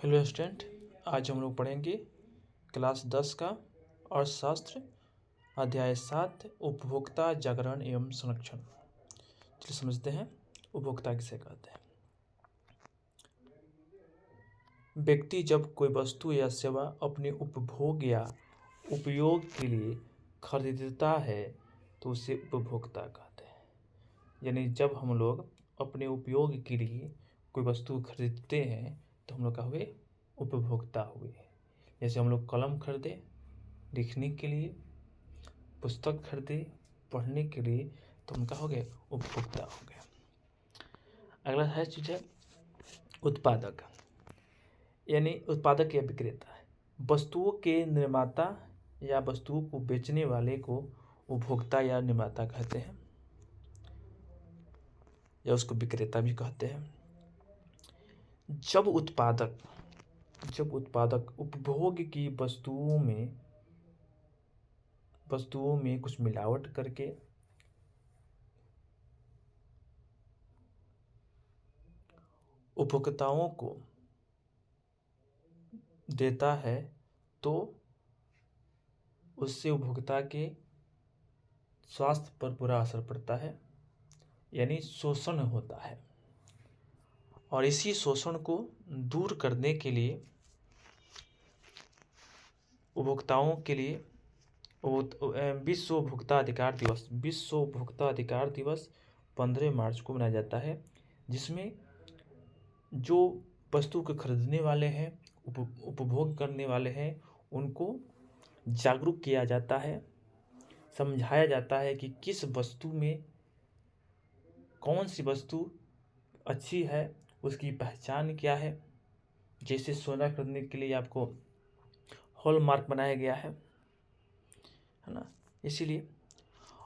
Hello student, आज हम लोग पढ़ेंगे क्लास 10 का अर्थशास्त्र अध्याय 7 उपभोक्ता जागरण एवं संरक्षण। चलिए समझते हैं उपभोक्ता किसे कहते हैं। व्यक्ति जब कोई वस्तु या सेवा अपने उपभोग या उपयोग के लिए खरीदता है तो उसे उपभोक्ता कहते हैं। यानी जब हम लोग अपने उपयोग के लिए कोई वस्तु खरीदते हैं तो हम लोग का हुए उपभोक्ता हुए। जैसे हम लोग कलम खरीदे लिखने के लिए, पुस्तक खरीदे पढ़ने के लिए, तो उनका हो गया उपभोक्ता हो गया। अगला है चीज़ है उत्पादक, यानी उत्पादक या विक्रेता है। वस्तुओं के निर्माता या वस्तुओं को बेचने वाले को उपभोक्ता या निर्माता कहते हैं, या उसको विक्रेता भी कहते हैं। जब उत्पादक उपभोग की वस्तुओं में कुछ मिलावट करके उपभोक्ताओं को देता है तो उससे उपभोक्ता के स्वास्थ्य पर बुरा असर पड़ता है, यानी शोषण होता है। और इसी शोषण को दूर करने के लिए उपभोक्ताओं के लिए विश्व उपभोक्ता अधिकार दिवस 15 मार्च को मनाया जाता है, जिसमें जो वस्तु को खरीदने वाले हैं, उपभोग करने वाले हैं, उनको जागरूक किया जाता है, समझाया जाता है कि किस वस्तु में कौन सी वस्तु अच्छी है, उसकी पहचान क्या है। जैसे सोना खरीदने के लिए आपको हॉलमार्क बनाया गया है ना, इसीलिए।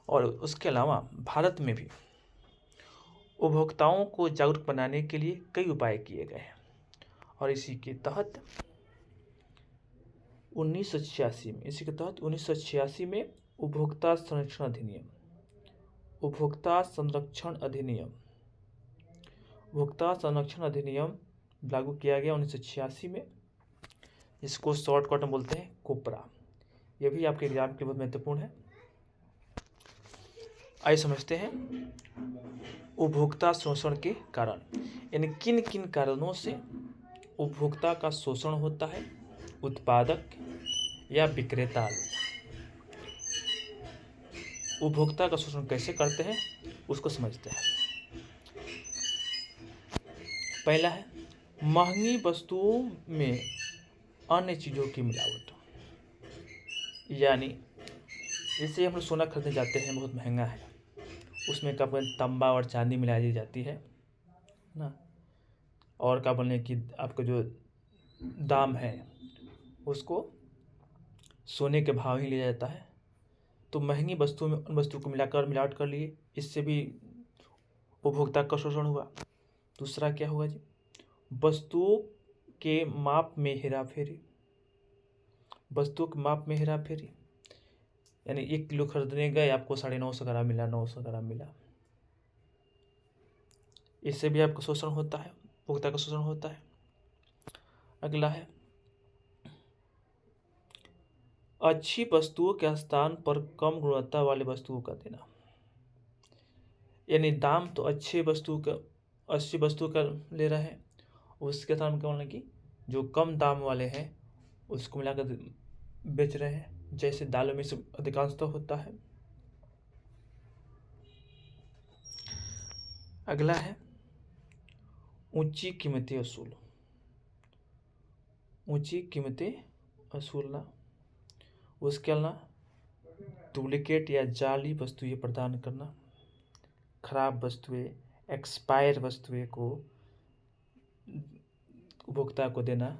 और उसके अलावा भारत में भी उपभोक्ताओं को जागरूक बनाने के लिए कई उपाय किए गए हैं। और इसी के तहत 1986 में उपभोक्ता संरक्षण अधिनियम लागू किया गया 1986 में। इसको शॉर्टकट में बोलते हैं कोपरा। यह भी आपके एग्जाम के लिए बहुत महत्वपूर्ण है। आइए समझते हैं उपभोक्ता शोषण के कारण, यानी किन किन कारणों से उपभोक्ता का शोषण होता है। उत्पादक या विक्रेता उपभोक्ता का शोषण कैसे करते हैं उसको समझते हैं। पहला है महंगी वस्तुओं में अन्य चीज़ों की मिलावट। यानी जैसे हम लोग सोना खरीदने जाते हैं, बहुत महंगा है, उसमें क्या बोलते तांबा और चांदी मिलाई दी जाती है ना। और क्या बोलने की आपका जो दाम है उसको सोने के भाव ही लिया जाता है। तो महंगी वस्तुओं में उन वस्तुओं को मिलावट कर लिए, इससे भी उपभोक्ता का शोषण हुआ। दूसरा क्या हुआ जी, वस्तुओं के माप में हेराफेरी। यानी 1 किलो खरीदने गए, आपको 950 ग्राम मिला, 900 ग्राम मिला। इससे भी आपका शोषण होता है, उपभोक्ता का शोषण होता है। अगला है अच्छी वस्तुओं के स्थान पर कम गुणवत्ता वाली वस्तुओं का देना। यानी दाम तो अच्छी वस्तु का ले रहे हैं, उसके स्थान पर कि जो कम दाम वाले हैं उसको मिलाकर बेच रहे हैं। जैसे दालों में से अधिकांशतः होता है। अगला है ऊंची कीमतें वसूलना। उसके अलावा डुप्लीकेट या जाली वस्तुएं प्रदान करना, खराब वस्तुएं, एक्सपायर वस्तुएं को उपभोक्ता को देना,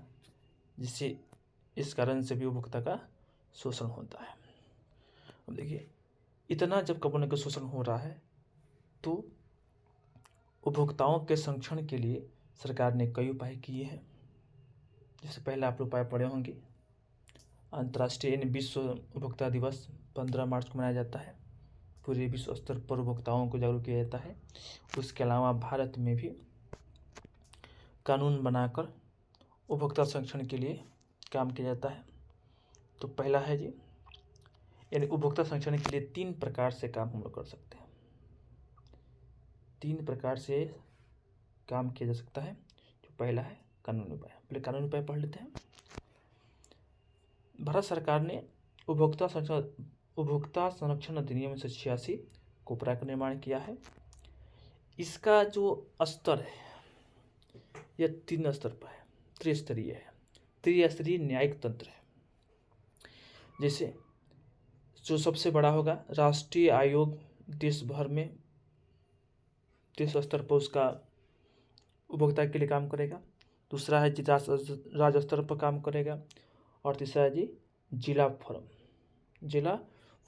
जिससे इस कारण से भी उपभोक्ता का शोषण होता है। अब देखिए, इतना जब कंपनी का शोषण हो रहा है तो उपभोक्ताओं के संरक्षण के लिए सरकार ने कई उपाय किए हैं। जैसे पहले आप लोग उपाय पढ़े होंगे, अंतर्राष्ट्रीय विश्व उपभोक्ता दिवस 15 मार्च को मनाया जाता है। पूरे विश्व स्तर पर उपभोक्ताओं को जागरूक किया जाता है। उसके अलावा भारत में भी कानून बनाकर उपभोक्ता संरक्षण के लिए काम किया जाता है। तो पहला है जी, यानी उपभोक्ता संरक्षण के लिए 3 प्रकार से काम हम लोग कर सकते हैं। 3 प्रकार से काम किया जा सकता है। जो पहला है कानूनी उपाय। पहले कानूनी उपाय पढ़ लेते हैं। भारत सरकार ने उपभोक्ता संरक्षण अधिनियम 1986 कोपरा का निर्माण किया है। इसका जो स्तर है यह 3 स्तर पर है, त्रिस्तरीय है, त्रिस्तरीय न्यायिक तंत्र है। जैसे जो सबसे बड़ा होगा, राष्ट्रीय आयोग देश भर में देश स्तर पर उसका उपभोक्ता के लिए काम करेगा। दूसरा है राज्य स्तर पर काम करेगा। और तीसरा है जी जिला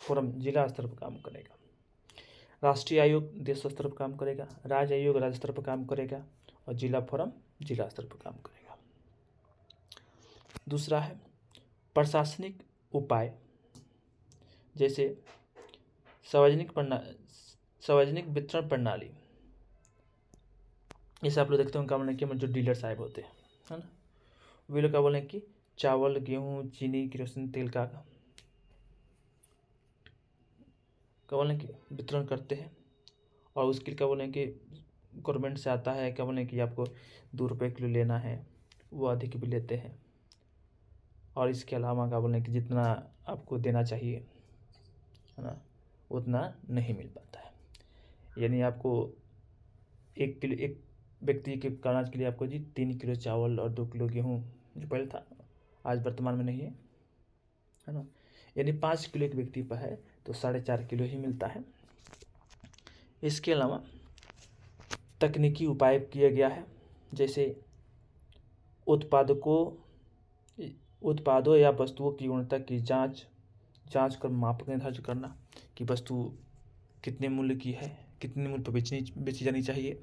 फोरम जिला स्तर पर काम करेगा। राष्ट्रीय आयोग देश स्तर पर काम करेगा, राज्य आयोग राज्य स्तर पर काम करेगा और जिला फोरम जिला स्तर पर काम करेगा। दूसरा है प्रशासनिक उपाय, जैसे सार्वजनिक वितरण प्रणाली। जैसे आप लोग देखते हो क्या बोले कि जो डीलर साहब होते हैं, है ना, वे लोग क्या बोले कि चावल, गेहूँ, चीनी, किरोसिन तेल का क्या बोले कि वितरण करते हैं। और उसके लिए क्या बोले कि गवर्नमेंट से आता है, क्या बोले कि आपको 2 रुपये किलो लेना है, वो अधिक भी लेते हैं। और इसके अलावा क्या बोले कि जितना आपको देना चाहिए, है ना, उतना नहीं मिल पाता है। यानी आपको 1 किलो, एक व्यक्ति के अनाज के लिए आपको जी 3 किलो चावल और 2 किलो गेहूँ जो पहले था, आज वर्तमान में नहीं है, है ना। यानी 5 किलो एक व्यक्ति पर है तो 4.5 किलो ही मिलता है। इसके अलावा तकनीकी उपाय किया गया है, जैसे उत्पादों या वस्तुओं की गुणवत्ता की जांच कर मापक निर्धारित करना कि वस्तु कितने मूल्य की है, कितने मूल्य पर बेची जानी चाहिए।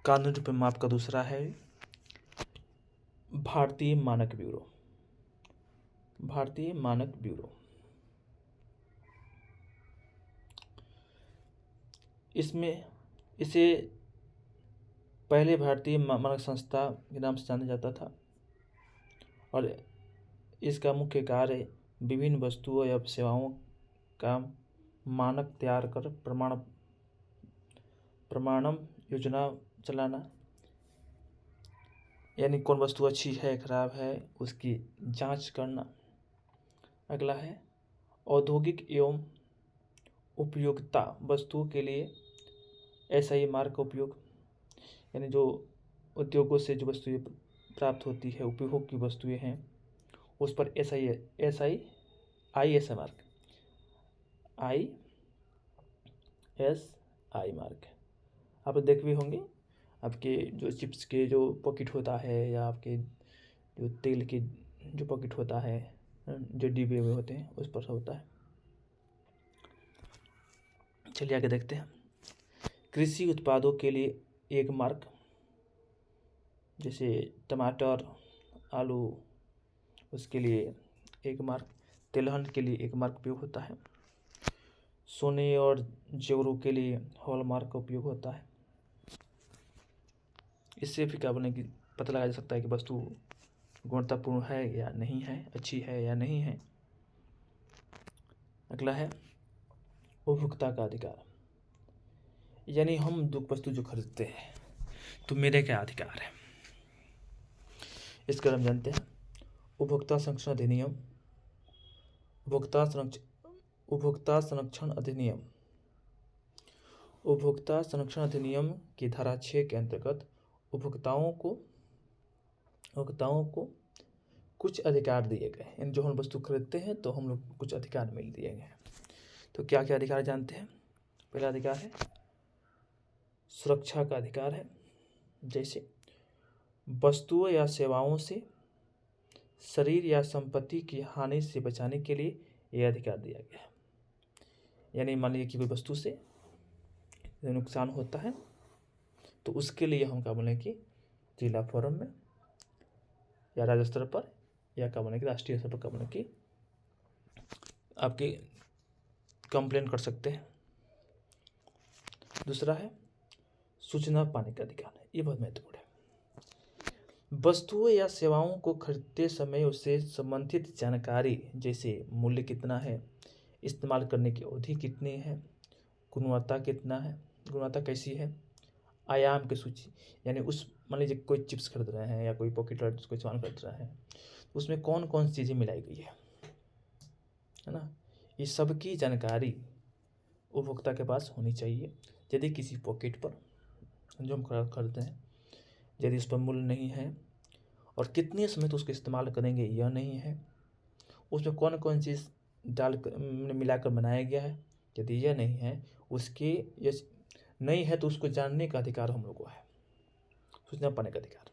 कानूनी रूप में माप का दूसरा है भारतीय मानक ब्यूरो। इसे पहले भारतीय मानक संस्था के नाम से जाना जाता था और इसका मुख्य कार्य विभिन्न वस्तुओं या सेवाओं का मानक तैयार कर प्रमाणन योजना चलाना, यानी कौन वस्तु अच्छी है खराब है उसकी जांच करना। अगला है औद्योगिक एवं उपयोगिता वस्तुओं के लिए SI मार्क का उपयोग, यानी जो उद्योगों से जो वस्तुएं प्राप्त होती है, उपभोग की वस्तुएं हैं, उस पर ISI मार्क। आप देख भी होंगे, आपके जो चिप्स के जो पॉकेट होता है या आपके जो तेल के जो पॉकेट होता है, जो डिब्बे में होते हैं, उस पर होता है। चलिए आगे देखते हैं। कृषि उत्पादों के लिए एक मार्क, जैसे टमाटर, आलू, उसके लिए एक मार्क। तिलहन के लिए एक मार्क उपयोग होता है। सोने और जेवरों के लिए हॉलमार्क का उपयोग होता है। इससे भी क्या बोले कि पता लगाया जा सकता है कि वस्तु गुणवत्तापूर्ण है या नहीं है, अच्छी है या नहीं है। अगला है उपभोक्ता का अधिकार, यानी हम वस्तु जो खरीदते हैं तो मेरे क्या अधिकार है, इसका हम जानते हैं। उपभोक्ता संरक्षण अधिनियम की धारा 6 के अंतर्गत उपभोक्ताओं को कुछ अधिकार दिए गए हैं। जो हम वस्तु खरीदते हैं तो हम लोग कुछ अधिकार मिल दिए गए हैं। तो क्या क्या अधिकार जानते हैं। पहला अधिकार है सुरक्षा का अधिकार है, जैसे वस्तुओं या सेवाओं से शरीर या संपत्ति की हानि से बचाने के लिए यह अधिकार दिया गया है। यानी मान लीजिए कि कोई वस्तु से नुकसान होता है तो उसके लिए हम क्या बोलें कि जिला फोरम में या राज्य स्तर पर या क्या बोलें कि राष्ट्रीय स्तर पर क्या बोलें कि आपकी कंप्लेन कर सकते हैं। दूसरा है सूचना पाने का अधिकार है, ये बहुत महत्वपूर्ण है। वस्तुओं या सेवाओं को खरीदते समय उससे संबंधित जानकारी जैसे मूल्य कितना है, इस्तेमाल करने की अवधि कितनी है, गुणवत्ता कैसी है, आयाम की सूची, यानी उस मान लीजिए कोई चिप्स खरीद रहे हैं या कोई पॉकेट कोई सामान खरीद रहे हैं, तो उसमें कौन कौन सी चीज़ें मिलाई गई है ना, ये सब की जानकारी उपभोक्ता के पास होनी चाहिए। यदि किसी पॉकेट पर जो हम खरीदते हैं यदि उस पर मूल्य नहीं है और कितने समय तो उसको इस्तेमाल करेंगे यह नहीं है, उसमें कौन कौन चीज़ डाल कर मिलाकर बनाया गया है, यदि यह नहीं है, उसके ये नहीं है तो उसको जानने का अधिकार हम लोग को है, सूचना पाने का अधिकार।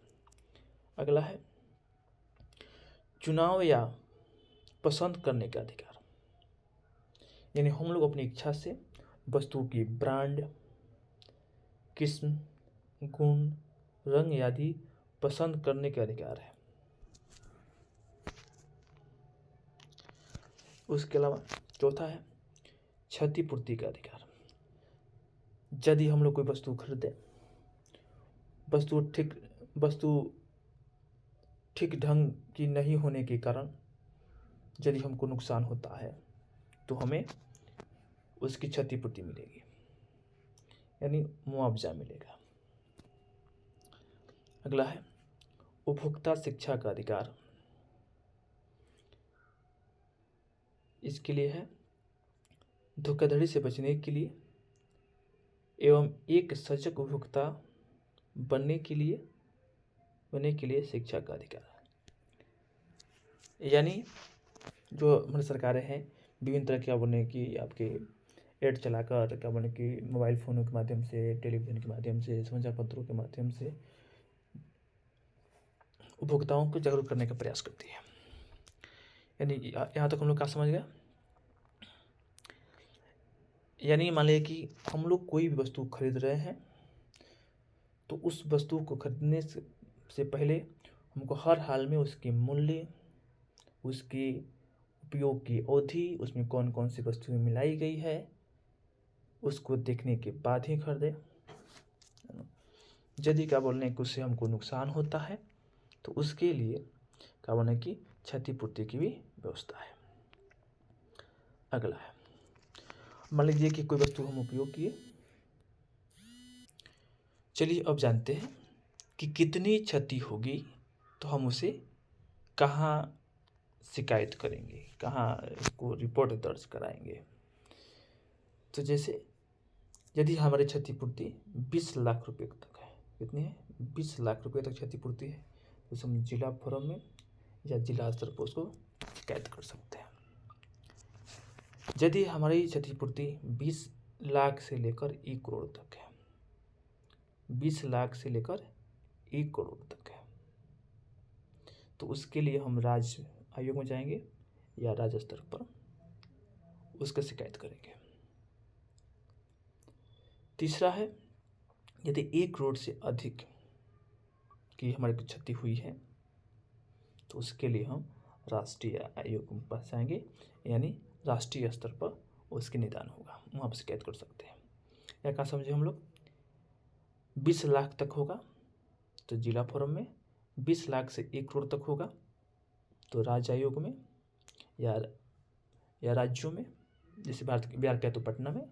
अगला है चुनाव या पसंद करने का अधिकार, यानी हम लोग अपनी इच्छा से वस्तु की ब्रांड, किस्म, गुण, रंग आदि पसंद करने का अधिकार है। उसके अलावा चौथा है क्षतिपूर्ति का अधिकार। यदि हम लोग कोई वस्तु खरीदे, वस्तु ठीक ढंग की नहीं होने के कारण यदि हमको नुकसान होता है तो हमें उसकी क्षतिपूर्ति मिलेगी, यानी मुआवजा मिलेगा। अगला है उपभोक्ता शिक्षा का अधिकार। इसके लिए है धोखाधड़ी से बचने के लिए एवं एक सजग उपभोक्ता बनने के लिए शिक्षा का अधिकार है। यानी जो हमारी सरकारें हैं विभिन्न तरह क्या बोलने की आपके एड चलाकर क्या बोलने की मोबाइल फ़ोनों के माध्यम से, टेलीविज़न के माध्यम से, समाचार पत्रों के माध्यम से उपभोक्ताओं को जागरूक करने का प्रयास करती है। यानी यहाँ तक हम लोग क्या समझ गए, यानी मान लीजिए कि हम लोग कोई भी वस्तु खरीद रहे हैं तो उस वस्तु को खरीदने से पहले हमको हर हाल में उसके मूल्य, उसकी उपयोग की अवधि, उसमें कौन कौन सी वस्तुएं मिलाई गई है, उसको देखने के बाद ही खरीदें। यदि क्या बोलने कि उससे हमको नुकसान होता है तो उसके लिए क्या बोलने की क्षतिपूर्ति की भी व्यवस्था है। अगला है मान लीजिए कि कोई वस्तु हम उपयोग किए, चलिए अब जानते हैं कि कितनी क्षति होगी तो हम उसे कहाँ शिकायत करेंगे, कहाँ इसको रिपोर्ट दर्ज कराएंगे। तो जैसे यदि हमारी क्षतिपूर्ति 20 लाख रुपए तक है, कितनी है 20 लाख रुपए तक क्षतिपूर्ति है, तो हम जिला फोरम में या जिला स्तर पर उसको शिकायत कर सकते हैं। यदि हमारी क्षतिपूर्ति 20 लाख से लेकर 1 करोड़ तक है, 20 लाख से लेकर 1 करोड़ तक है, तो उसके लिए हम राज्य आयोग में जाएंगे या राज्य स्तर पर उसका शिकायत करेंगे। तीसरा है यदि 1 करोड़ से अधिक की हमारी क्षति हुई है तो उसके लिए हम राष्ट्रीय आयोग में पास जाएंगे, यानी राष्ट्रीय स्तर पर उसके निदान होगा, वहाँ पर शिकायत कर सकते हैं। या क्या समझे हम लोग, 20 लाख तक होगा तो जिला फोरम में, 20 लाख से 1 करोड़ तक होगा तो राज्य आयोग में या राज्यों में, जैसे बिहार के तो पटना में,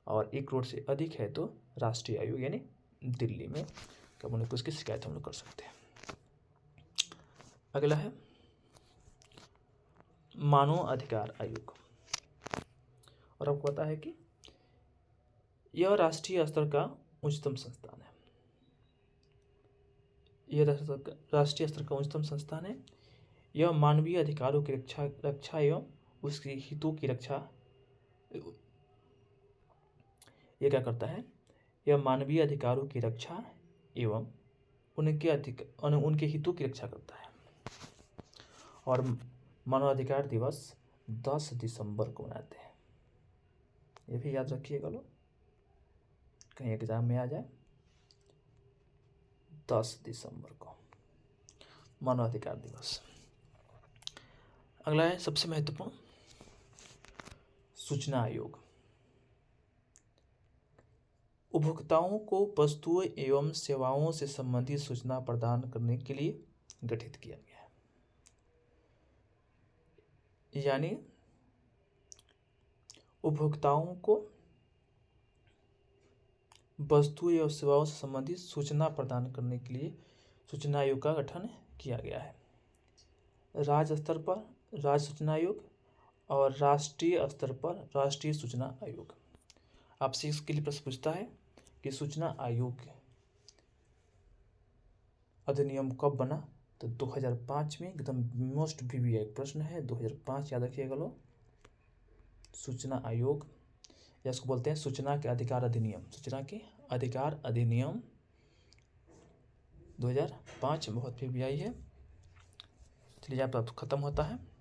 और 1 करोड़ से अधिक है तो राष्ट्रीय आयोग यानी दिल्ली में क्या बोले उसकी शिकायत हम लोग कर सकते हैं। अगला है मानव अधिकार आयोग, और आपको पता है कि यह राष्ट्रीय स्तर का उच्चतम संस्थान है। यह राष्ट्रीय स्तर का उच्चतम संस्थान है। यह मानवीय अधिकारों की रक्षा एवं उसके हितों की रक्षा, यह क्या करता है, यह मानवीय अधिकारों की रक्षा एवं उनके हितों की रक्षा करता है। और मानवाधिकार दिवस 10 दिसंबर को मनाते हैं, ये भी याद रखिएगा लोग, कहीं एग्जाम में आ जाए। 10 दिसंबर को मानवाधिकार दिवस। अगला है सबसे महत्वपूर्ण सूचना आयोग। उपभोक्ताओं को वस्तुओं एवं सेवाओं से संबंधित सूचना प्रदान करने के लिए गठित किया गया है। यानी उपभोक्ताओं को वस्तुओं एवं सेवाओं से संबंधित सूचना प्रदान करने के लिए सूचना आयोग का गठन किया गया है। राज्य स्तर पर राज्य सूचना आयोग और राष्ट्रीय स्तर पर राष्ट्रीय सूचना आयोग। आपसे इसके लिए प्रश्न पूछता है कि सूचना आयोग अधिनियम कब बना, तो 2005 में एकदम मोस्ट वीवीआई प्रश्न है, 2005 याद रखिएगा लोग। सूचना आयोग या इसको बोलते हैं सूचना के अधिकार अधिनियम, सूचना के अधिकार अधिनियम 2005 बहुत वीवीआई है। चलिए यहाँ पर खत्म होता है।